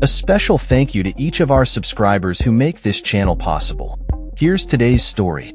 A special thank you to each of our subscribers who make this channel possible. Here's today's story.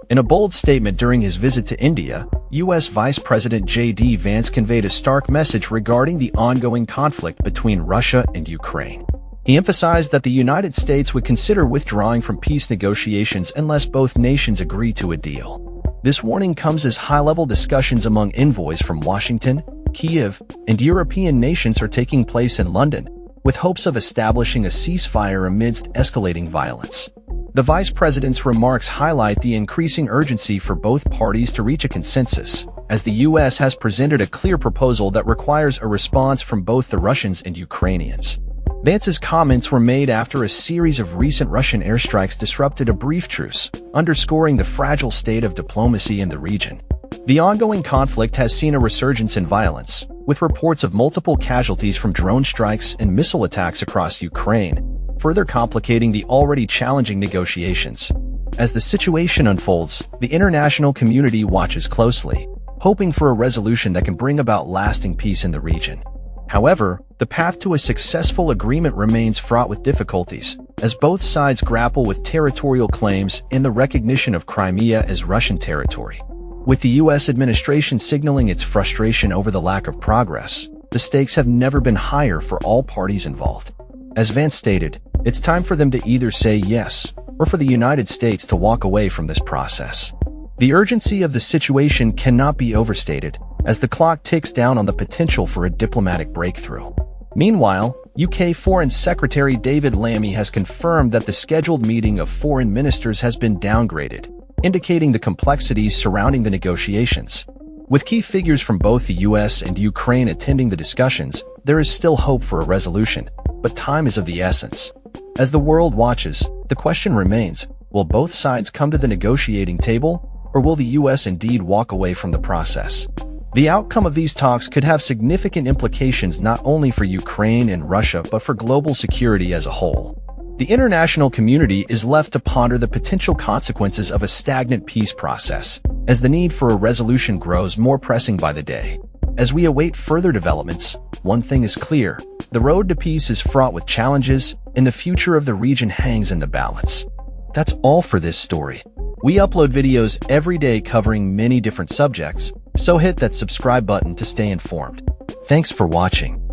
In a bold statement during his visit to India, U.S. Vice President J.D. Vance conveyed a stark message regarding the ongoing conflict between Russia and Ukraine. He emphasized that the United States would consider withdrawing from peace negotiations unless both nations agree to a deal. This warning comes as high-level discussions among envoys from Washington, Kiev, and European nations are taking place in London, with hopes of establishing a ceasefire amidst escalating violence. The vice president's remarks highlight the increasing urgency for both parties to reach a consensus, as the U.S. has presented a clear proposal that requires a response from both the Russians and Ukrainians. Vance's comments were made after a series of recent Russian airstrikes disrupted a brief truce, underscoring the fragile state of diplomacy in the region. The ongoing conflict has seen a resurgence in violence, with reports of multiple casualties from drone strikes and missile attacks across Ukraine, further complicating the already challenging negotiations. As the situation unfolds, the international community watches closely, hoping for a resolution that can bring about lasting peace in the region. However, the path to a successful agreement remains fraught with difficulties, as both sides grapple with territorial claims and the recognition of Crimea as Russian territory. With the U.S. administration signaling its frustration over the lack of progress, the stakes have never been higher for all parties involved. As Vance stated, it's time for them to either say yes, or for the United States to walk away from this process. The urgency of the situation cannot be overstated, as the clock ticks down on the potential for a diplomatic breakthrough. Meanwhile, UK Foreign Secretary David Lammy has confirmed that the scheduled meeting of foreign ministers has been downgraded, indicating the complexities surrounding the negotiations. With key figures from both the US and Ukraine attending the discussions, there is still hope for a resolution, but time is of the essence. As the world watches, the question remains, will both sides come to the negotiating table, or will the US indeed walk away from the process? The outcome of these talks could have significant implications not only for Ukraine and Russia but for global security as a whole. The international community is left to ponder the potential consequences of a stagnant peace process, as the need for a resolution grows more pressing by the day. As we await further developments, one thing is clear: the road to peace is fraught with challenges, and the future of the region hangs in the balance. That's all for this story. We upload videos every day covering many different subjects, so hit that subscribe button to stay informed. Thanks for watching.